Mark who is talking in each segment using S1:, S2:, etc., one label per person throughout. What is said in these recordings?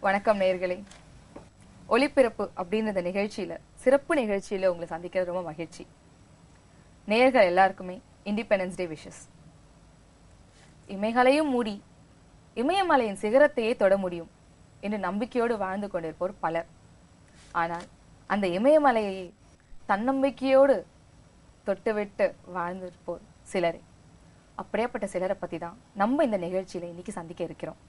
S1: வணக்கம் நேயர்களே. ஒளிபிறப்பு அப்படின்ற நிகழ்ச்சியில சிறப்பு நிகழ்ச்சியில உங்களை சந்திக்கிறது ரொம்ப மகிழ்ச்சி. நேயர்கள் எல்லாருக்குமே இண்டிபெண்டன்ஸ் டே விஷஸ். இமைகளையும் மூடி இமயமலையின் சிகரத்தையே தொட முடியும் என்று நம்பிக்கையோடு வாழ்ந்து கொண்டிருப்போர் பலர். ஆனால் அந்த இமயமலையை தன்னம்பிக்கையோடு தொட்டுவிட்டு வாழ்ந்திருப்போர் சிலரே. அப்படியாப்பட்ட சிலரை பத்தி தான் நம்ம இந்த நிகழ்ச்சியில இன்னைக்கு சந்திக்க இருக்கிறோம்.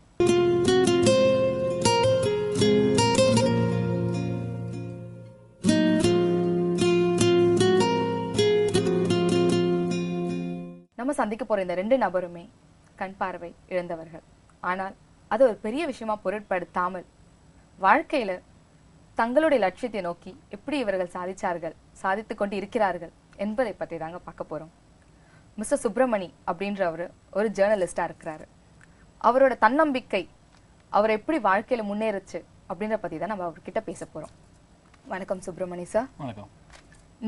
S1: நம்ம சந்திக்க போற இந்த 2 நபருமே கண் பார்வை இழந்தவர்கள். ஆனால் அது ஒரு பெரிய விஷயமா பொருட்படுத்தாமல் வாழ்க்கையில தங்களுடைய லட்சியத்தை நோக்கி எப்படி இவர்கள் சாதித்துக் கொண்டு இருக்கிறார்கள் என்பதை பற்றி தாங்க பார்க்க போறோம். மிஸ்டர் சுப்பிரமணி அப்படின்றவர் ஒரு ஜேர்னலிஸ்டா இருக்கிறாரு. அவரோட தன்னம்பிக்கை அவர் எப்படி வாழ்க்கையில முன்னேறுச்சு அப்படின்ற பத்தி தான் நம்ம அவர்கிட்ட பேச போறோம். வணக்கம் சுப்பிரமணி சார்.
S2: வணக்கம்.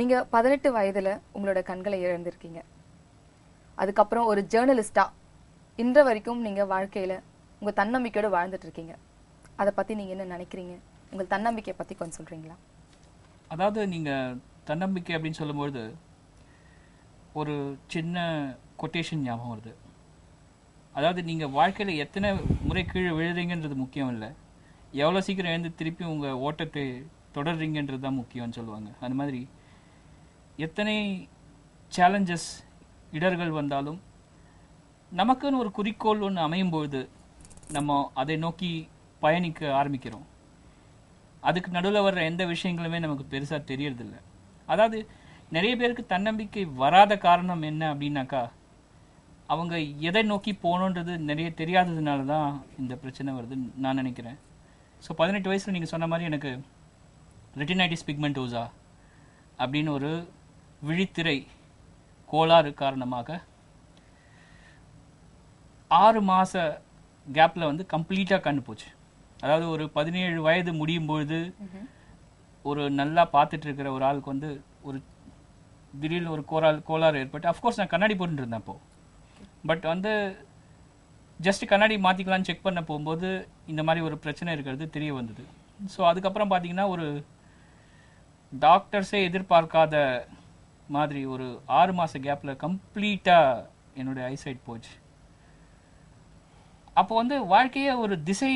S1: நீங்க 18 வயதுல உங்களோட கண்களை இழந்திருக்கீங்க. அதுக்கப்புறம் ஒரு ஜேர்னலிஸ்டா இன்ற வரைக்கும் நீங்க வாழ்க்கையில உங்க தன்னம்பிக்கையோடு வாழ்ந்துட்டு இருக்கீங்க. அதை பத்தி நீங்க என்ன நினைக்கிறீங்க? உங்கள் தன்னம்பிக்கையை பத்தி கொஞ்சம் சொல்றீங்களா?
S2: அதாவது நீங்க தன்னம்பிக்கை அப்படின்னு சொல்லும்போது ஒரு சின்ன கொட்டேஷன் ஞாபகம் வருது. அதாவது நீங்க வாழ்க்கையில எத்தனை முறை கீழே விழுறீங்கன்றது முக்கியம் இல்லை, எவ்வளோ சீக்கிரம் எழுந்து திருப்பி உங்க ஓட்டத்தை தொடர்றீங்கன்றது தான் முக்கியம்னு சொல்லுவாங்க. அந்த மாதிரி எத்தனை சேலஞ்சஸ் இடர்கள் வந்தாலும் நமக்குன்னு ஒரு குறிக்கோள் ஒன்று அமையும்பொழுது நம்ம அதை நோக்கி பயணிக்க ஆரம்பிக்கிறோம். அதுக்கு நடுவில் வர்ற எந்த விஷயங்களுமே நமக்கு பெருசாக தெரியறதில்ல. அதாவது நிறைய பேருக்கு தன்னம்பிக்கை வராத காரணம் என்ன அப்படின்னாக்கா, அவங்க எதை நோக்கி போகணுன்றது நிறைய தெரியாததுனால தான் இந்த பிரச்சனை வருதுன்னு நான் நினைக்கிறேன். ஸோ 18 வயசில் நீங்கள் சொன்ன மாதிரி எனக்கு ரெட்டினைட்டிஸ் பிக்மெண்டோசா அப்படின்னு ஒரு விழித்திரை கோளாறு காரணமாக 6 மாத கேப்பில் வந்து கம்ப்ளீட்டாக கண்ணு போச்சு. அதாவது ஒரு 17 வயது முடியும் பொழுது ஒரு நல்லா பார்த்துட்டு இருக்கிற ஒரு ஆளுக்கு வந்து ஒரு திடீர்னு ஒரு கோளாறு ஏற்பட்டு, அஃப்கோர்ஸ் நான் கண்ணாடி போட்டுட்டு இருந்தேன் அப்போது. பட் வந்து ஜஸ்ட் கண்ணாடி மாற்றிக்கலான்னு செக் பண்ண போகும்போது இந்த மாதிரி ஒரு பிரச்சனை இருக்கிறது தெரிய வந்தது. ஸோ அதுக்கப்புறம் பார்த்தீங்கன்னா ஒரு டாக்டர்ஸே எதிர்பார்க்காத மாதிரி ஒரு 6 மாத கேப்பில் கம்ப்ளீட்டாக என்னுடைய ஐசைட் போச்சு. அப்போ வந்து வாழ்க்கையே ஒரு திசை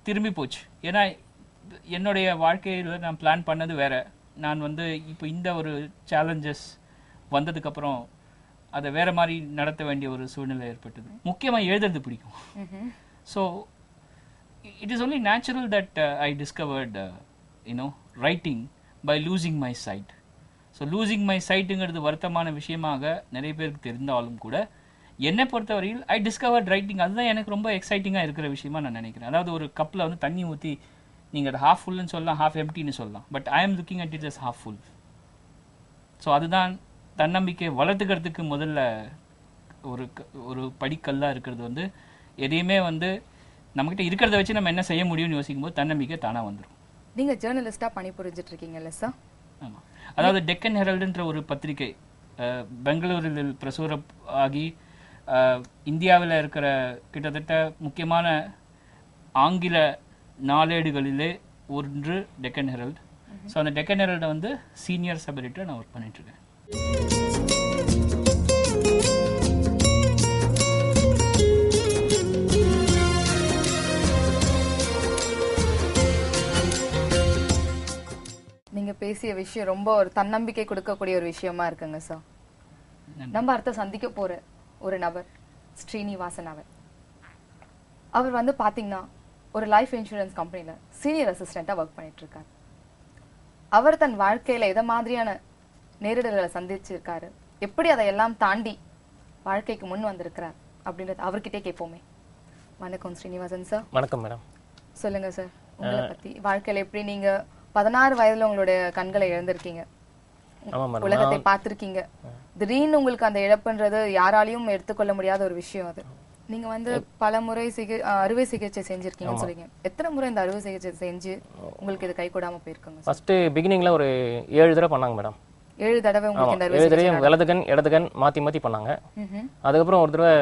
S2: திரும்பி போச்சு. ஏன்னா என்னுடைய வாழ்க்கையில் நான் பிளான் பண்ணது வேற. நான் வந்து இப்போ இந்த ஒரு சேலஞ்சஸ் வந்ததுக்கப்புறம் அதை வேற மாதிரி நடத்த வேண்டிய ஒரு சூழ்நிலை ஏற்பட்டது. முக்கியமாக எழுதுறது பிடிக்கும். So it is only natural that I discovered writing by losing my sight. So losing my சைட்டுங்கிறது வருத்தமான விஷயமாக நிறைய பேருக்கு தெரிந்தாலும் கூட என்னை பொறுத்தவரையில் ஐ டிஸ்கவர்ட் ரைட்டிங். அதுதான் எனக்கு ரொம்ப எக்ஸைட்டிங்காக இருக்கிற விஷயமா நான் நினைக்கிறேன். அதாவது ஒரு கப்பில் வந்து தண்ணி ஊற்றி நீங்கள் அதை ஹாஃப் ஃபுல்லுன்னு சொல்லலாம், ஹாஃப் எம்டின்னு சொல்லலாம். But I am looking at it as half full. So அதுதான் தன்னம்பிக்கையை வளர்த்துக்கிறதுக்கு முதல்ல ஒரு படிக்கல்லாக இருக்கிறது. வந்து எதையுமே வந்து நம்மகிட்ட இருக்கிறத வச்சு நம்ம என்ன செய்ய முடியும்னு யோசிக்கும் போது தன்னம்பிக்கை தானாக வந்துடும்.
S1: நீங்கள் ஜேர்னலிஸ்டாக பணிபுரிஞ்சிட்டு இருக்கீங்கல்ல சார்?
S2: ஆமாம். அதாவது டெக்கன் ஹெரல்டுன்ற ஒரு பத்திரிகை பெங்களூரில் பிரசுரம் ஆகி இந்தியாவில் இருக்கிற கிட்டத்தட்ட முக்கியமான ஆங்கில நாளேடுகளிலே ஒன்று டெக்கன் ஹெரல்ட். ஸோ அந்த டெக்கன் ஹெரல்டை வந்து சீனியர் சப் எடிட்டர் நான் ஒர்க் பண்ணிட்டுருக்கேன்.
S1: நீங்க பேசிய விஷயம் ரொம்ப ஒரு தன்னம்பிக்கை கொடுக்கக்கூடிய ஒரு விஷயமா இருக்குங்க சார். நம்ம அடுத்த சந்திக்க போற ஒரு நபர் ஸ்ரீனிவாசன். அவர் வந்து பாத்தீங்கன்னா ஒரு லைஃப் இன்சூரன்ஸ் கம்பெனில சீனியர் அசிஸ்டண்டா ஒர்க் பண்ணிட்டு இருக்காரு. அவர் தன் வாழ்க்கையில எதை மாதிரியான நேரிடல்களை சந்திச்சிருக்காரு, எப்படி அதையெல்லாம் தாண்டி வாழ்க்கைக்கு முன் வந்திருக்கிறார் அப்படின்றது அவர்கிட்டே கேட்போமே. வணக்கம் ஸ்ரீனிவாசன் சார்.
S3: வணக்கம் மேடம்.
S1: சொல்லுங்க சார், உங்களை பத்தி வாழ்க்கையில எப்படி நீங்க 16 வயதுல உங்களுடைய கண்களை இழந்திருக்கீங்க, உலகத்தை பார்த்திருக்கீங்க. திடீர்னு உங்களுக்கு அந்த இழப்புன்றது யாராலையும் எடுத்துக்கொள்ள முடியாத ஒரு விஷயம். அது நீங்க வந்து பல முறை அறுவை சிகிச்சை செஞ்சிருக்கீங்கன்னு சொல்றீங்க. எத்தனை முறை இந்த அறுவை சிகிச்சை செஞ்சு உங்களுக்கு இது கை கூடாம போயிருக்குங்க?
S3: ஃபர்ஸ்ட் பிகினிங்ல ஒரு 7 தடவை பண்ணாங்க மேடம்.
S1: 7 தடவை உங்களுக்கு இந்த அறுவை
S3: 7 தடவை வலது கண் இடது கண் மாத்தி மாத்தி பண்ணாங்க. அதுக்கப்புறம் ஒரு தடவை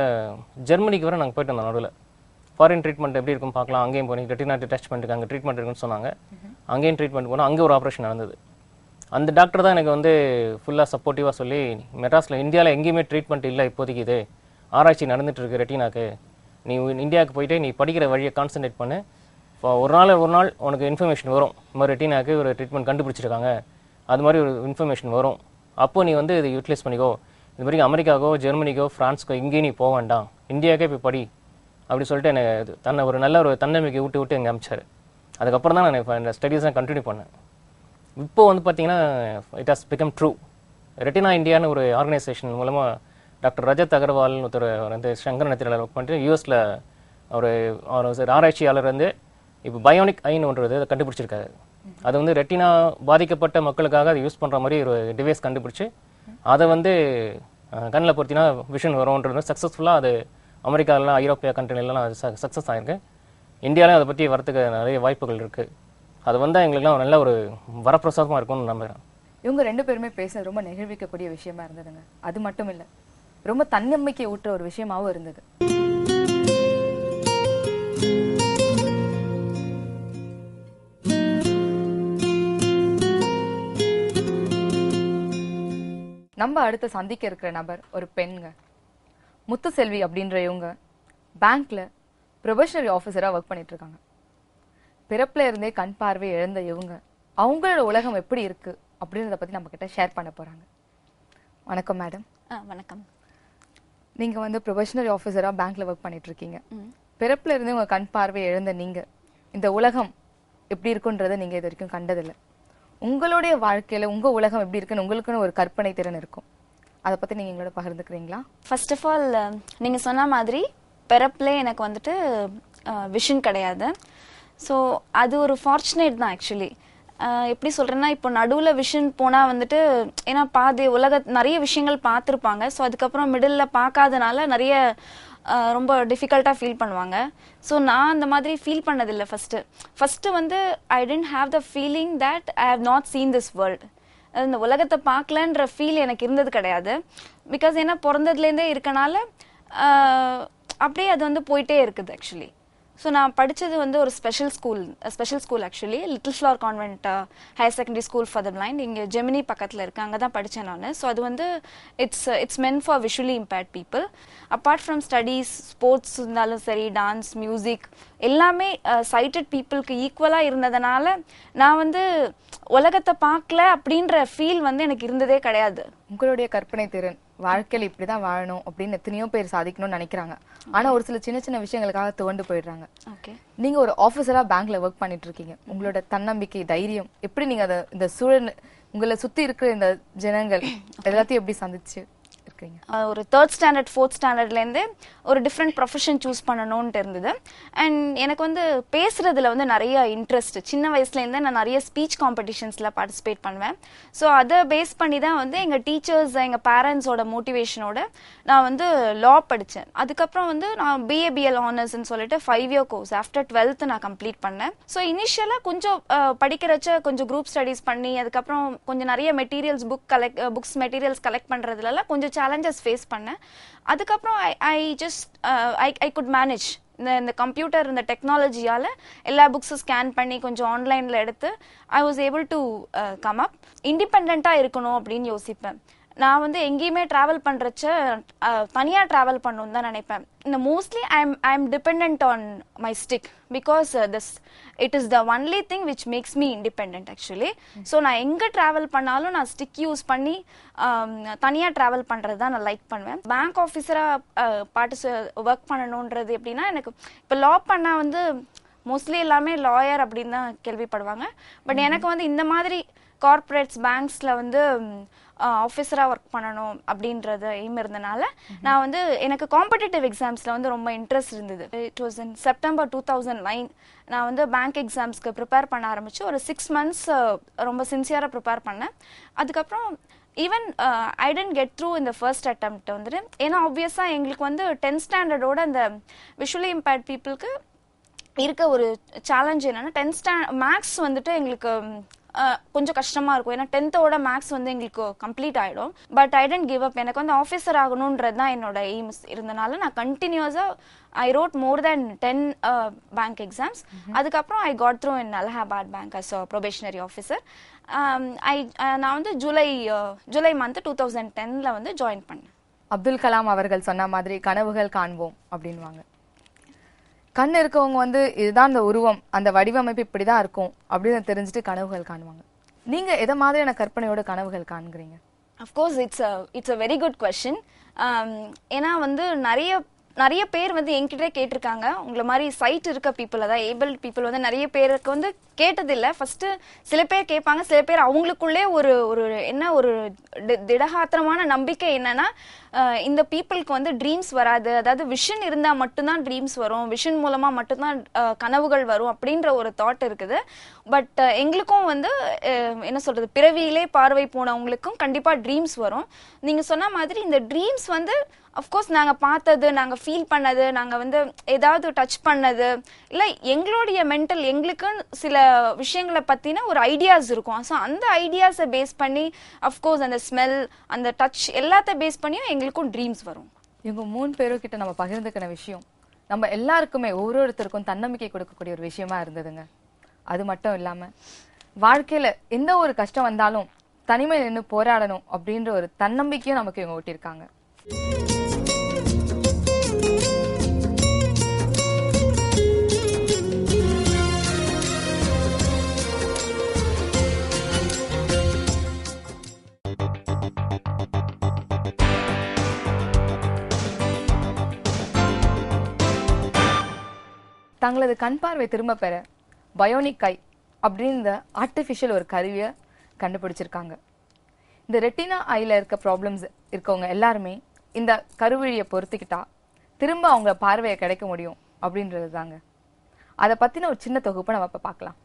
S3: ஜெர்மனிக்கு வர நாங்க போயிட்டு வந்தோம் நடுவில். ஃபாரின் ட்ரீட்மெண்ட் எப்படி இருக்கும் பார்க்கலாம், அங்கேயும் போனீங்க ரெட்டினா டிட்டாச்மெண்ட்டுக்கு அங்கே ட்ரீட்மெண்ட் இருக்குன்னு சொன்னாங்க. அங்கேயும் ட்ரீட்மெண்ட் போனால் அங்கே ஒரு ஆப்ரேஷன் நடந்தது. அந்த டாக்டர் தான் எனக்கு வந்து ஃபுல்லாக சப்போர்ட்டிவாக சொல்லி, மெட்ராஸில் இந்தியாவில் எங்கேயுமே ட்ரீட்மெண்ட் இல்லை இப்போதைக்கு, இது ஆராய்ச்சி நடந்துட்டு இருக்கு ரெட்டினாக்கு, நீ இந்தியாவுக்கு போயிட்டு நீ படிக்கிற வழியை கான்சன்ட்ரேட் பண்ணு, ஒரு நாள் உனக்கு இன்ஃபர்மேஷன் வரும், இந்த மாதிரி ரெட்டினாக்கு ஒரு ட்ரீட்மெண்ட் கண்டுபிடிச்சிருக்காங்க, அது மாதிரி ஒரு இன்ஃபர்மேஷன் வரும், அப்போது நீ வந்து இதை யூட்டிலைஸ் பண்ணிக்கோ, இது மாதிரி அமெரிக்காவோ ஜெர்மனிக்கோ ஃப்ரான்ஸ்க்கோ எங்கேயும் நீ போக வேண்டாம், இந்தியாவுக்கே போய் படி அப்படி சொல்லிட்டு என்னை ஒரு நல்ல ஒரு தன்னம்பிக்கை விட்டு எங்கே அமிச்சார். அதுக்கப்புறம் தான் நான் இப்போ இந்த ஸ்டடீஸை கண்டினியூ பண்ணேன். இப்போ வந்து பார்த்தீங்கன்னா it has become true. Retina இந்தியான்னு ஒரு ஆர்கனைசேஷன் மூலமாக டாக்டர் ரஜத் அகர்வால்னு ஒருத்தர் வந்து சங்கர் நத்திரியில் ஒர்க் பண்ணிட்டு யூஎஸில் ஒரு ஆராய்ச்சியாளர் வந்து இப்போ பயோனிக் ஐன்னு ஒன்று அதை கண்டுபிடிச்சிருக்காரு. அது வந்து ரெட்டினா பாதிக்கப்பட்ட மக்களுக்காக அதை யூஸ் பண்ணுற மாதிரி ஒரு டிவைஸ் கண்டுபிடிச்சி அதை வந்து கண்ணில் பொறுத்தினா விஷன் வரும்ன்றது சக்ஸஸ்ஃபுல்லாக அது அமெரிக்காவிலாம் ஐரோப்பிய கண்ட்ரிலாம் அது சக்ஸஸ் ஆகிருக்கு. இந்தியாவிலும் அதை பற்றி வரத்துக்கு நிறைய வாய்ப்புகள் இருக்குது. அது வந்தால் எங்களுக்குலாம் நல்ல ஒரு வரப்பிரசாதமாக இருக்கும்னு நம்புகிறேன்.
S1: இவங்க 2 பேருமே பேசுறது ரொம்ப நெகிழ்விக்கக்கூடிய விஷயமா இருந்ததுங்க. அது மட்டும் இல்லை, ரொம்ப தன்னம்பிக்கை ஊட்டுற ஒரு விஷயமாவும் இருந்தது. நம்ம அடுத்து சந்திக்க இருக்கிற நபர் ஒரு பெண்ங்க. முத்துசெல்வி அப்படின்ற இவங்க பேங்க்ல ப்ரொபேஷனரி ஆஃபீஸரா ஒர்க் பண்ணிட்டு இருக்காங்க. பிறப்புல இருந்தே கண் பார்வை இழந்த இவங்க அவங்களோட உலகம் எப்படி இருக்கு அப்படின்றத பத்தி நம்ம கிட்ட ஷேர் பண்ண போறாங்க. வணக்கம் மேடம்.
S4: வணக்கம்.
S1: நீங்க வந்து ப்ரொபேஷனரி ஆஃபீஸரா பேங்க்ல ஒர்க் பண்ணிட்டு இருக்கீங்க. பிறப்புல இருந்தே உங்க கண் பார்வை இழந்த நீங்க இந்த உலகம் எப்படி இருக்குன்றதை நீங்க இது வரைக்கும் கண்டதில்லை. உங்களுடைய வாழ்க்கையில உங்க உலகம் எப்படி இருக்குன்னு உங்களுக்குன்னு ஒரு கற்பனை திறன் இருக்கும். அதை பத்தி நீங்க எங்களோட பகிர்ந்துக்கிறீங்களா?
S4: ஃபர்ஸ்ட் ஆஃப் ஆல், நீங்க சொன்ன மாதிரி பிறப்புல எனக்கு வந்துட்டு விஷன் கிடையாது. ஸோ அது ஒரு ஃபார்ச்சுனேட் தான் ஆக்சுவலி. எப்படி சொல்றேன்னா, இப்போ நடுவில் விஷன் போனால் வந்துட்டு, ஏன்னா பாதி நிறைய விஷயங்கள் பார்த்துருப்பாங்க. ஸோ அதுக்கப்புறம் மிடில் பார்க்காதனால நிறைய ரொம்ப டிஃபிகல்ட்டாக ஃபீல் பண்ணுவாங்க. ஸோ நான் அந்த மாதிரி ஃபீல் பண்ணதில்லை. ஃபஸ்ட்டு வந்து I tend have the feeling that I have not seen this world. இந்த உலகத்தை பார்க்கலன்ற ஃபீல் எனக்கு இருந்தது கிடையாது. பிகாஸ் ஏன்னா பிறந்ததுலேருந்தே இருக்கனால அப்படியே அது வந்து போயிட்டே இருக்குது ஆக்சுவலி. ஸோ நான் படித்தது வந்து ஒரு special school actually, little flower convent higher secondary school for the blind, இங்கே ஜெமினி பக்கத்தில் இருக்குது, அங்கே தான் படித்தேன் நான். ஸோ அது வந்து it's men for visually impaired people. Apart from studies, sports இருந்தாலும் சரி, டான்ஸ், மியூசிக் எல்லாமே சைட்டட் பீப்புளுக்கு ஈக்குவலாக இருந்ததுனால நான் வந்து உலகத்தை பார்க்கல அப்படின்ற ஃபீல் வந்து எனக்கு இருந்ததே கிடையாது.
S1: உங்களுடைய கற்பனை திறன், வாழ்க்கையில் இப்படிதான் வாழணும் அப்படின்னு எத்தனையோ பேர் சாதிக்கணும்னு நினைக்கிறாங்க. ஆனா ஒரு சில சின்ன சின்ன விஷயங்களுக்காக துவண்டு போயிடுறாங்க. நீங்க ஒரு ஆபீசரா பேங்க்ல ஒர்க் பண்ணிட்டு இருக்கீங்க. உங்களோட தன்னம்பிக்கை, தைரியம் எப்படி நீங்க அதை இந்த சூழல், உங்களை சுத்தி இருக்கிற இந்த ஜனங்கள் எல்லாத்தையும் எப்படி சந்திச்சு இருக்கீங்க?
S4: ஒரு 3rd ஸ்டாண்டர்ட் 4th ஸ்டாண்டர்ட்லேருந்து ஒரு டிஃப்ரெண்ட் ப்ரொஃபஷன் சூஸ் பண்ணணும்ன்ட்டு இருந்தது. அண்ட் எனக்கு வந்து பேசுறதுல வந்து நிறைய இன்ட்ரெஸ்ட். சின்ன வயசுலேருந்தே நான் நிறைய ஸ்பீச் காம்படிஷன்ஸில் பார்ட்டிசிபேட் பண்ணுவேன். ஸோ அதை பேஸ் பண்ணி தான் வந்து எங்கள் டீச்சர்ஸ், எங்கள் பேரண்ட்ஸோட மோட்டிவேஷனோட நான் வந்து லா படித்தேன். அதுக்கப்புறம் வந்து நான் பிஏபிஎல் ஆனர்ஸ்ன்னு சொல்லிட்டு 5 year கோர்ஸ் ஆஃப்டர் 12th நான் கம்ப்ளீட் பண்ணேன். ஸோ இனிஷியலாக கொஞ்சம் படிக்கிறச்ச கொஞ்சம் குரூப் ஸ்டடீஸ் பண்ணி, அதுக்கப்புறம் கொஞ்சம் நிறைய மெட்டீரியல்ஸ் புக்ஸ் மெட்டீரியல்ஸ் கலெக்ட் பண்ணுறதுலாம் கொஞ்சம் சேலஞ்சஸ் ஃபேஸ் பண்ணேன். அதுக்கப்புறம் ஐ குட் மேனேஜ். இந்த கம்ப்யூட்டர், இந்த டெக்னாலஜியால் எல்லா புக்ஸும் ஸ்கேன் பண்ணி கொஞ்சம் ஆன்லைனில் எடுத்து I was able to come up. இண்டிபெண்ட்டாக இருக்கணும் அப்படின்னு யோசிப்பேன். நான் வந்து எங்கேயுமே ட்ராவல் பண்ணுறச்ச தனியாக ட்ராவல் பண்ணணுன்னு தான் நினைப்பேன். இந்த mostly I am depend on my stick because it is the only thing which makes me independent actually. So நான் எங்கே ட்ராவல் பண்ணாலும் நான் ஸ்டிக் யூஸ் பண்ணி தனியாக ட்ராவல் பண்ணுறது தான் நான் லைக் பண்ணுவேன். பேங்க் ஆஃபீஸராக ஒர்க் பண்ணணுன்றது எப்படின்னா, எனக்கு இப்போ லா பண்ணால் வந்து மோஸ்ட்லி எல்லாமே லாயர் அப்படின்னு தான் கேள்விப்படுவாங்க. பட் எனக்கு வந்து இந்த மாதிரி கார்பரேட்ஸ், பேங்க்ஸில் வந்து ஆஃபீஸராக ஒர்க் பண்ணணும் அப்படின்றது எய்ம் இருந்தனால நான் வந்து எனக்கு காம்படிட்டிவ் எக்ஸாம்ஸில் வந்து ரொம்ப இன்ட்ரெஸ்ட் இருந்தது. இட் வாஸ் இன் செப்டம்பர் 2009 நான் வந்து பேங்க் எக்ஸாம்ஸ்க்கு ப்ரிப்பேர் பண்ண ஆரம்பிச்சு ஒரு 6 months ரொம்ப சின்சியராக ப்ரிப்பேர் பண்ணேன். அதுக்கப்புறம் even I tent get through இந்த ஃபர்ஸ்ட் அட்டெம்ப்ட் வந்துட்டு. ஏன்னா ஆப்வியஸாக எங்களுக்கு வந்து 10th ஸ்டாண்டர்டோட இந்த விஷுவலி இம்பேர்ட் பீப்புளுக்கு இருக்க ஒரு சேலஞ்ச் என்னன்னா, 10th மேக்ஸ் வந்துட்டு எங்களுக்கு கொஞ்சம் கஷ்டமா இருக்கும். ஏன்னா 10th மேக்ஸ் வந்து எங்களுக்கு கம்ப்ளீட் ஆயிடும். But I tend give up. எனக்கு வந்து ஆஃபீஸர் ஆகணும்ன்றது தான் என்னோட எய்ம்ஸ் இருந்தனால நான் கண்டினியூஸா I wrote more than 10 bank exams. அதுக்கப்புறம் I got through in Allahabad Bank as a probationary officer. நான் வந்து ஜூலை மந்த் 2010ல வந்து ஜாயின் பண்ணேன்.
S1: அப்துல் கலாம் அவர்கள் சொன்ன மாதிரி கனவுகள் காண்போம் அப்படின்வாங்க. கண் இருக்கவங்க வந்து இதுதான் அந்த உருவம், அந்த வடிவமைப்பு இப்படிதான் இருக்கும் அப்படின்னு தெரிஞ்சுட்டு கனவுகள் காணுவாங்க. நீங்க எதை மாதிரியான கற்பனையோட கனவுகள் காண்கிறீங்க?
S4: Of course it's a very good question. ஏன்னா வந்து நிறைய பேர் வந்து என்கிட்ட கேட்டிருக்காங்க, உங்களை மாதிரி சைட் இருக்க பீப்புள், அதாவது ஏபிள் பீப்புள் வந்து நிறைய பேருக்கு வந்து கேட்டதில்லை. ஃபர்ஸ்ட் சில பேர் கேட்பாங்க, சில பேர் அவங்களுக்குள்ளே ஒரு என்ன ஒரு திடகாத்திரமான நம்பிக்கை என்னன்னா, இந்த பீப்புளுக்கு வந்து ட்ரீம்ஸ் வராது, அதாவது விஷன் இருந்தால் மட்டும்தான் ட்ரீம்ஸ் வரும், விஷன் மூலமா மட்டும்தான் கனவுகள் வரும் அப்படின்ற ஒரு தாட் இருக்குது. பட் எங்களுக்கும் வந்து என்ன சொல்றது, பிறவியிலே பார்வை போனவங்களுக்கும் கண்டிப்பா ட்ரீம்ஸ் வரும். நீங்க சொன்ன மாதிரி இந்த ட்ரீம்ஸ் வந்து அஃப்கோர்ஸ் நாங்கள் பார்த்தது, நாங்கள் ஃபீல் பண்ணது, நாங்கள் வந்து ஏதாவது டச் பண்ணது, இல்லை எங்களுடைய மென்டல் எங்களுக்குன்னு சில விஷயங்களை பற்றின ஒரு ஐடியாஸ் இருக்கும். ஸோ அந்த ஐடியாஸை பேஸ் பண்ணி அஃப்கோர்ஸ் அந்த ஸ்மெல், அந்த டச் எல்லாத்த பேஸ் பண்ணியும் எங்களுக்கும் ட்ரீம்ஸ் வரும்.
S1: இவங்க 3 பேருக்கிட்ட நம்ம பகிர்ந்துக்கிற விஷயம் நம்ம எல்லாருக்குமே ஒவ்வொருத்தருக்கும் தன்னம்பிக்கை கொடுக்கக்கூடிய ஒரு விஷயமா இருந்ததுங்க. அது மட்டும் இல்லாமல் வாழ்க்கையில் எந்த ஒரு கஷ்டம் வந்தாலும் தனிமை நின்று போராடணும் அப்படின்ற ஒரு தன்னம்பிக்கையும் நமக்கு இவங்க ஓட்டியிருக்காங்க. தங்களது கண் பார்வை திரும்ப பெற பயோனிக் ஐ அப்படின்ற ஆர்டிஃபிஷியல் ஒரு கருவியை கண்டுபிடிச்சிருக்காங்க. இந்த ரெட்டினா ஐல இருக்க ப்ராப்ளம்ஸ் இருக்கவங்க எல்லாருமே இந்த கருவிழியை பொறுத்துக்கிட்டா திரும்ப அவங்க பார்வையை கிடைக்க முடியும் அப்படின்றது தாங்க. அதை பத்தின ஒரு சின்ன தொகுப்பை நம்ம இப்ப பார்க்கலாம்.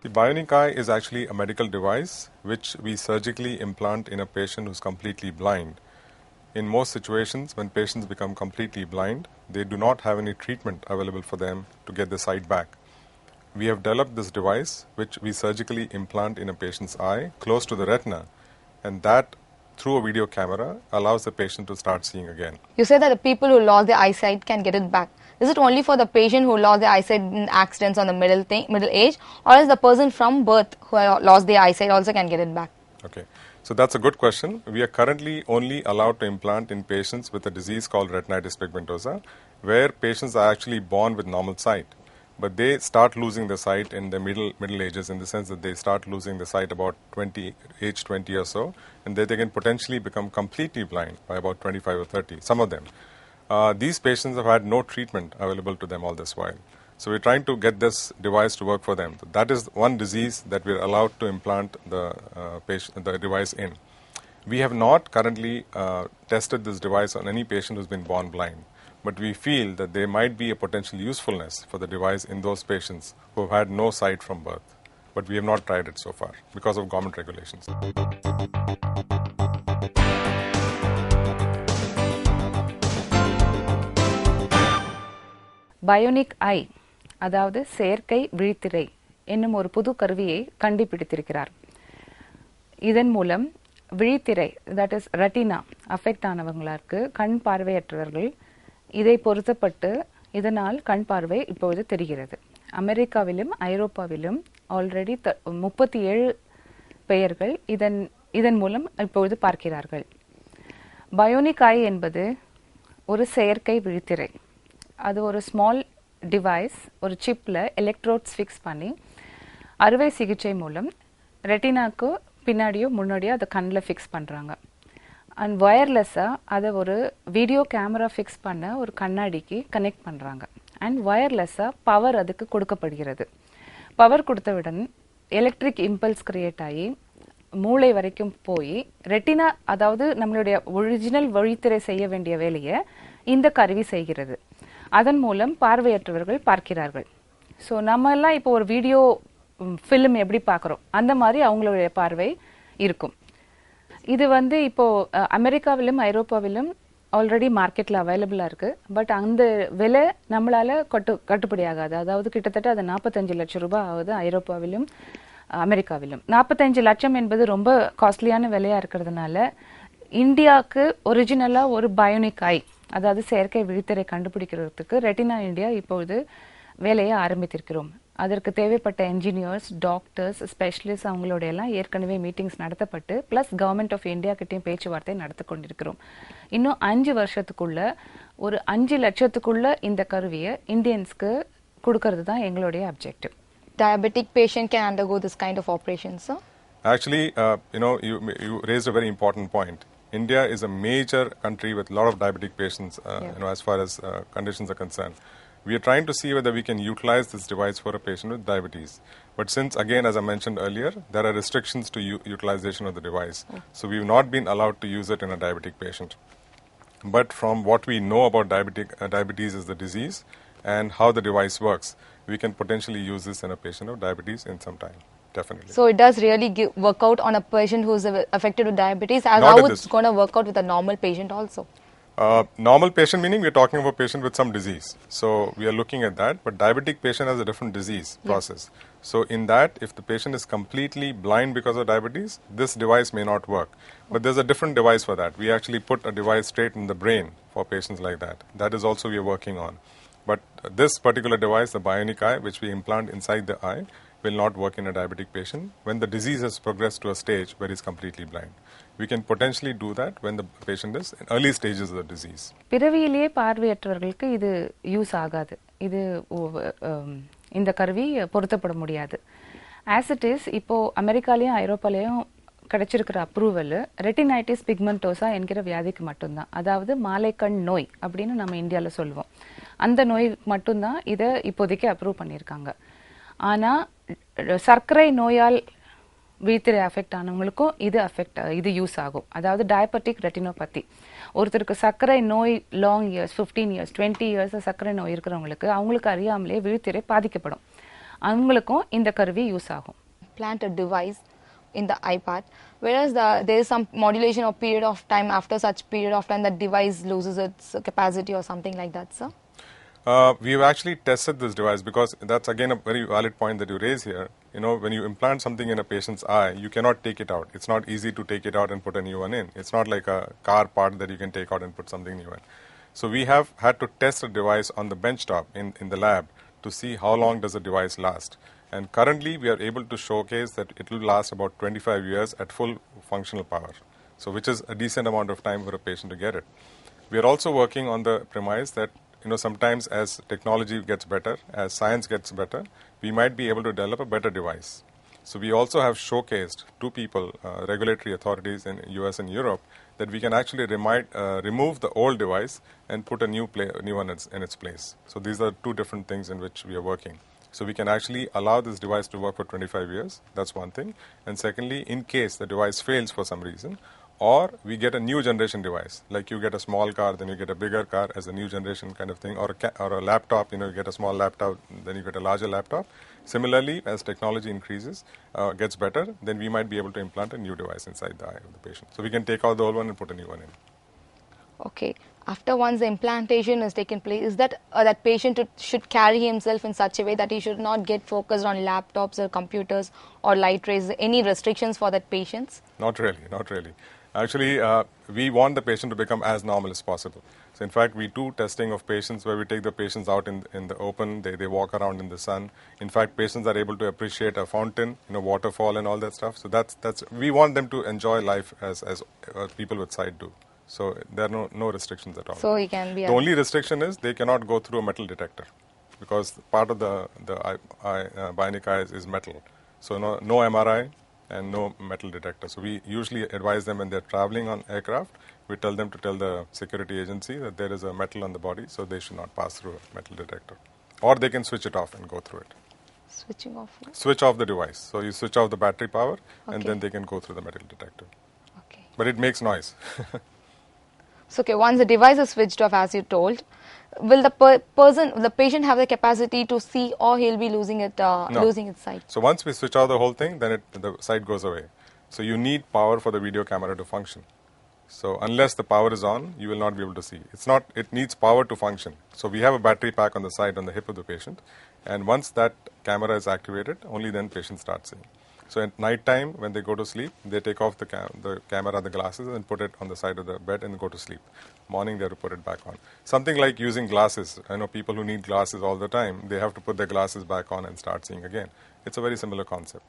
S5: The bionic eye is actually a medical device which we surgically implant in a patient who's completely blind. In most situations, when patients become completely blind, they do not have any treatment available for them to get the sight back. We have developed this device which we surgically implant in a patient's eye close to the retina, and that through a video camera allows the patient to start seeing again.
S1: You said that the people who lost their eyesight can get it back. Is it only for the patient who lost their eyesight in accidents on the middle age, or is the person from birth who lost their eyesight also can get it back?
S5: Okay, so that's a good question. We are currently only allowed to implant in patients with a disease called retinitis pigmentosa, where patients are actually born with normal sight, but they start losing the sight in the middle ages, in the sense that they start losing the sight about age 20 or so, and they can potentially become completely blind by about 25 or 30, some of them. These patients have had no treatment available to them all this while. So we're trying to get this device to work for them. That is one disease that we're allowed to implant the device in. We have not currently tested this device on any patient who's been born blind, but we feel that there might be a potential usefulness for the device in those patients who have had no sight from birth. But we have not tried it so far because of government regulations.
S6: Bionic eye, அதாவது செயற்கை விழித்திரை என்னும் ஒரு புது கருவியை கண்டுபிடித்திருக்கிறார். இதன் மூலம் விழித்திரை, தட் இஸ் ரெட்டினா அஃபெக்ட் ஆனவங்களுக்கு, கண் பார்வையற்றவர்கள் இதை பொருத்தப்பட்டு இதனால் கண் பார்வை இப்பொழுது தெரிகிறது. அமெரிக்காவிலும் ஐரோப்பாவிலும் ஆல்ரெடி 37 பெயர்கள் இதன் மூலம் இப்பொழுது பார்க்கிறார்கள். பயோனிக் ஐ என்பது ஒரு செயற்கை விழித்திரை. அது ஒரு ஸ்மால் டிவைஸ், ஒரு சிப்பில் எலக்ட்ரோட்ஸ் ஃபிக்ஸ் பண்ணி அறுவை சிகிச்சை மூலம் ரெட்டினாக்கு பின்னாடியோ முன்னாடியோ அதை கண்ணில் ஃபிக்ஸ் பண்ணுறாங்க. அண்ட் வயர்லெஸ்ஸாக அதை ஒரு வீடியோ கேமரா ஃபிக்ஸ் பண்ண ஒரு கண்ணாடிக்கு கனெக்ட் பண்ணுறாங்க. அண்ட் வயர்லெஸ்ஸாக பவர் அதுக்கு கொடுக்கப்படுகிறது. பவர் கொடுத்தவுடன் எலக்ட்ரிக் இம்பல்ஸ் கிரியேட் ஆகி மூளை வரைக்கும் போய் ரெட்டினா, அதாவது நம்மளுடைய ஒரிஜினல் விழித்திரை செய்ய வேண்டிய வேலையை இந்த கருவி செய்கிறது. அதன் மூலம் பார்வையற்றவர்கள் பார்க்கிறார்கள். ஸோ நம்ம எல்லாம் இப்போ ஒரு வீடியோ ஃபிலிம் எப்படி பார்க்குறோம் அந்த மாதிரி அவங்களுடைய பார்வை இருக்கும். இது இப்போ அமெரிக்காவிலும் ஐரோப்பாவிலும் ஆல்ரெடி மார்க்கெட்டில் அவைலபிளாக இருக்குது. பட் அந்த விலை நம்மளால் கட்டுப்படி ஆகாது. அதாவது கிட்டத்தட்ட அது 45 லட்சம் ரூபாய் ஆகுது ஐரோப்பாவிலும் அமெரிக்காவிலும். 45 லட்சம் என்பது ரொம்ப காஸ்ட்லியான விலையாக இருக்கிறதுனால இந்தியாவுக்கு ஒரிஜினலாக ஒரு பயோனிக் ஐ, அதாவது செயற்கை விழித்திரை கண்டுபிடிக்கிறதுக்கு ரெட்டினா இந்தியா இப்பொழுது வேலையை ஆரம்பித்திருக்கிறோம். அதற்கு தேவைப்பட்ட என்ஜினியர்ஸ், டாக்டர்ஸ், ஸ்பெஷலிஸ்ட் அவங்களோட எல்லாம் ஏற்கனவே மீட்டிங்ஸ் நடத்தப்பட்டு ப்ளஸ் கவர்மெண்ட் ஆஃப் இந்தியா கிட்டையும் பேச்சுவார்த்தை நடத்தி கொண்டிருக்கிறோம். இன்னும் 5 வருஷத்துக்குள்ள ஒரு 5 லட்சத்துக்குள்ள இந்த கருவியை இந்தியன்ஸ்க்கு கொடுக்கறது தான் எங்களுடைய objective.
S7: Diabetic patient can undergo this kind of operation, sir?
S5: Actually, you raised a very important point. India is a major country with a lot of diabetic patients, as far as conditions are concerned. We are trying to see whether we can utilize this device for a patient with diabetes. But since, again, as I mentioned earlier, there are restrictions to utilization of the device. So we've not been allowed to use it in a diabetic patient. But from what we know about diabetes as the disease and how the device works, we can potentially use this in a patient of diabetes in some time. Definitely.
S7: So it does really work out on a patient who's affected with diabetes, as
S5: Not
S7: how
S5: at
S7: it's
S5: this.
S7: going to work out with a normal patient also.
S5: Normal patient meaning we're talking about patient with some disease. So we are looking at that. But diabetic patient has a different disease process. So in that, if the patient is completely blind because of diabetes, this device may not work. But there's a different device for that. We actually put a device straight in the brain for patients like that. That is also we are working on. But this particular device, the bionic eye, which we implant inside the eye, will not work in a diabetic patient when the disease has progressed to a stage where he's completely blind. We can potentially do that when the patient is in early stages of the disease.
S6: பிறவியிலேயே பார்வையற்றவர்களுக்கு இது use ஆகாது. இது இந்த கருவி பொருத்தப்பட முடியாது. As it is இப்போ அமெரிக்காலையும் ஐரோப்பாலையும் கிடைச்சிருக்கிற approval retinitis பிக்மெண்டோசா என்கிற வியாதிக்கு மட்டும்தான். அதாவது மாலைக்கண் நோய் அப்படின்னு நம்ம இந்தியாவில் சொல்லுவோம். அந்த நோய் மட்டும்தான் இதை இப்போதைக்கு அப்ரூவ் பண்ணியிருக்காங்க. ஆனால் சர்க்கரை நோயால் விழித்திரை அஃபெக்ட் ஆனவங்களுக்கும் இது யூஸ் ஆகும். அதாவது டயபெட்டிக் ரெட்டினோபதி, ஒருத்தருக்கு சர்க்கரை நோய் லாங் இயர்ஸ் 15 இயர்ஸ் 20 இயர்ஸ் சர்க்கரை நோய் இருக்கிறவங்களுக்கு அவங்களுக்கு அறியாமலே விழித்திரை பாதிக்கப்படும். அவங்களுக்கும் இந்த கருவி யூஸ் ஆகும்.
S7: Plant a device in the eye part, whereas there is some modulation of period of time. After such period of time, the device loses its capacity or something like that, sir?
S5: We've actually tested this device because that's again a very valid point that you raise here. When you implant something in a patient's eye, you cannot take it out. It's not easy to take it out and put a new one in. It's not like a car part that you can take out and put something new in. So we have had to test the device on the benchtop in the lab to see how long does the device last. And currently we are able to showcase that it will last about 25 years at full functional power. So which is a decent amount of time for a patient to get it. We are also working on the premise that sometimes as technology gets better, as science gets better, we might be able to develop a better device. So we also have showcased to people, regulatory authorities in US and Europe, that we can actually remove the old device and put a new one in its place. So these are two different things in which we are working. So we can actually allow this device to work for 25 years. That's one thing. And secondly, in case the device fails for some reason, or we get a new generation device, like you get a small car, then you get a bigger car as a new generation kind of thing, or a laptop, you get a small laptop, then you get a larger laptop. Similarly, as technology increases, gets better, then we might be able to implant a new device inside the eye of the patient. So we can take out the old one and put a new one in.
S7: Okay. After once the implantation has taken place, is that that patient should carry himself in such a way that he should not get focused on laptops or computers or light rays? Any restrictions for that patients?
S5: Not really. Actually, we want the patient to become as normal as possible. So in fact, we do testing of patients where we take the patients out in the open, they walk around in the sun. In fact, patients are able to appreciate a fountain, waterfall and all that stuff. So that's we want them to enjoy life as people with sight do. So there are no restrictions at all.
S7: So he can be
S5: the only restriction is they cannot go through a metal detector because part of the bionic eye is metal. So no MRI and no metal detector. So we usually advise them when they're traveling on aircraft, we tell them to tell the security agency that there is a metal on the body, so they should not pass through a metal detector. Or they can switch it off and go through it.
S7: Switching off?
S5: Switch off the device. So you switch off the battery power and then they can go through the metal detector.
S7: Okay.
S5: But it makes noise.
S7: So okay, once the device is switched off, as you told, will the patient have the capacity to see, or he'll be losing its sight?
S5: So once we switch off the whole thing, then the sight goes away. So you need power for the video camera to function. So unless the power is on, you will not be able to see. It needs power to function. So we have a battery pack on the side on the hip of the patient, and once that camera is activated, only then patients start seeing. So at night time, when they go to sleep, they take off the camera, the glasses, and put it on the side of the bed and go to sleep. Morning, they have to put it back on. Something like using glasses. I know people who need glasses all the time, they have to put their glasses back on and start seeing again. It's a very similar concept.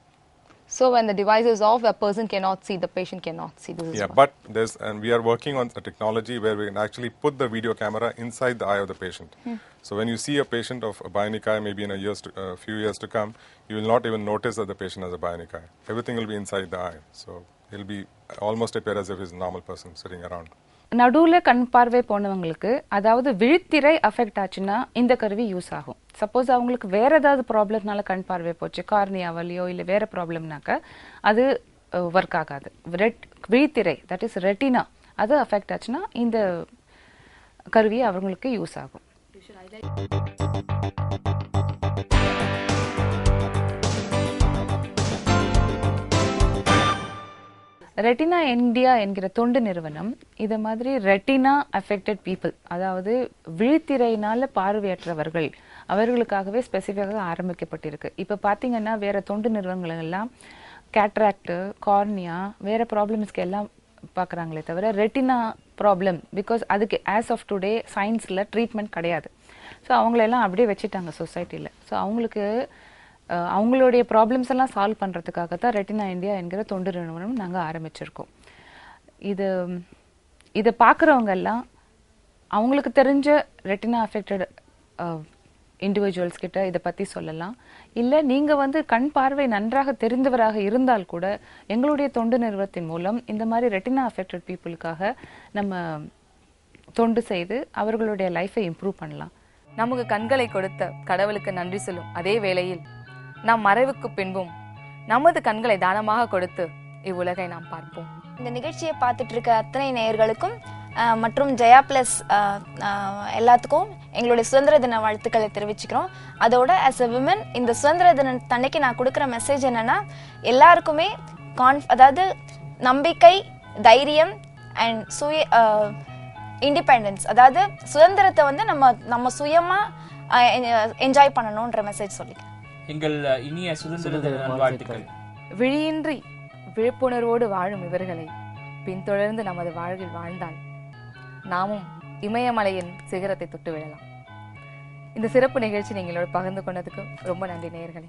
S7: So when the device is off, a person cannot see, the patient cannot see. This is
S5: Yeah,
S7: what.
S5: but we are working on a technology where we can actually put the video camera inside the eye of the patient. So when you see a patient of a bionic eye, maybe in a few years to come, you will not even notice that the patient has a bionic eye. Everything will be inside the eye. So it will be almost appear as if he's a normal person sitting around.
S6: நடுவுல கண் பார்வை போனவங்களுக்கு அதாவது விழித்திரை affect ஆச்சுன்னா இந்த கருவி use ஆகும். சப்போஸ் அவங்களுக்கு வேற ஏதாவது ப்ராப்ளம்னால கண் பார்வை போச்சு, கார்னியாவலியோ இல்லை வேற ப்ராப்ளம்னாக்க அது ஒர்க் ஆகாது. விழித்திரை தட் இஸ் ரெட்டினா அது அஃபெக்ட் ஆச்சுன்னா இந்த கருவி அவங்களுக்கு யூஸ் ஆகும். ரெட்டினா இந்தியா என்கிற தொண்டு நிறுவனம் இதை மாதிரி ரெட்டினா அஃபெக்டட் பீப்புள், அதாவது விழித்திரையினால பார்வையற்றவர்கள் அவர்களுக்காகவே ஸ்பெசிஃபிக்காக ஆரம்பிக்கப்பட்டிருக்கு. இப்போ பார்த்தீங்கன்னா வேற தொண்டு நிறுவனங்கள் எல்லாம் கேட்ராக்டு, கார்னியா வேற ப்ராப்ளம்ஸ்க்கு எல்லாம் பார்க்குறாங்களே தவிர ரெட்டினா ப்ராப்ளம் பிகாஸ் அதுக்கு ஆஸ் ஆஃப் டுடே சயின்ஸில் ட்ரீட்மெண்ட் கிடையாது. ஸோ அவங்களெல்லாம் அப்படியே வச்சுட்டாங்க சொசைட்டியில். ஸோ அவங்களுக்கு அவங்களுடைய ப்ராப்ளம்ஸ் எல்லாம் சால்வ் பண்ணுறதுக்காக தான் ரெட்டினா இந்தியா என்கிற தொண்டு நிறுவனம் நாங்கள் ஆரம்பிச்சிருக்கோம். இதை பார்க்குறவங்க எல்லாம் அவங்களுக்கு தெரிஞ்ச ரெட்டினா அஃபெக்டட் இண்டிவிஜுவல்ஸ் கிட்ட இதை பற்றி சொல்லலாம். இல்லை நீங்கள் கண் பார்வை நன்றாக தெரிந்தவராக இருந்தால் கூட எங்களுடைய தொண்டு நிறுவனத்தின் மூலம் இந்த மாதிரி ரெட்டினா அஃபெக்டட் பீப்புளுக்காக நம்ம தொண்டு செய்து அவர்களுடைய லைஃப்பை இம்ப்ரூவ் பண்ணலாம்.
S1: நமக்கு கண்களை கொடுத்த கடவுளுக்கு நன்றி சொல்லும் அதே வேளையில் நம் மறைவுக்கு பின்பும் நமது கண்களை தானமாக கொடுத்து இவ்வுலகை நாம் பார்ப்போம்.
S4: இந்த நிகழ்ச்சியை பார்த்துட்டு இருக்க அத்தனை நேயர்களுக்கும் மற்றும் ஜெயா பிளஸ் எல்லாத்துக்கும் எங்களுடைய சுதந்திர தின வாழ்த்துக்களை தெரிவிச்சுக்கிறோம். அதோட ஆஸ் எ விமன் இந்த சுதந்திர தின தன்னைக்கு நான் கொடுக்குற மெசேஜ் என்னன்னா, எல்லாருக்குமே அதாவது நம்பிக்கை, தைரியம் அண்ட் இண்டிபெண்டன்ஸ், அதாவது சுதந்திரத்தை நம்ம சுயமா என்ஜாய் பண்ணணும்ன்ற மெசேஜ் சொல்லிக்கிறேன்.
S2: எங்கள் இனிய சுதந்திர தின வாழ்த்துக்கள்.
S1: விழியின்றி விழிப்புணர்வோடு வாழும் இவர்களை பின்தொடர்ந்து நமது வாழ்வில் வாழ்ந்தால் நாமும் இமயமலையின் சிகரத்தை தொட்டு விழலாம். இந்த சிறப்பு நிகழ்ச்சி நீங்களோட பகிர்ந்து கொண்டதுக்கு ரொம்ப நன்றி நேயர்களே.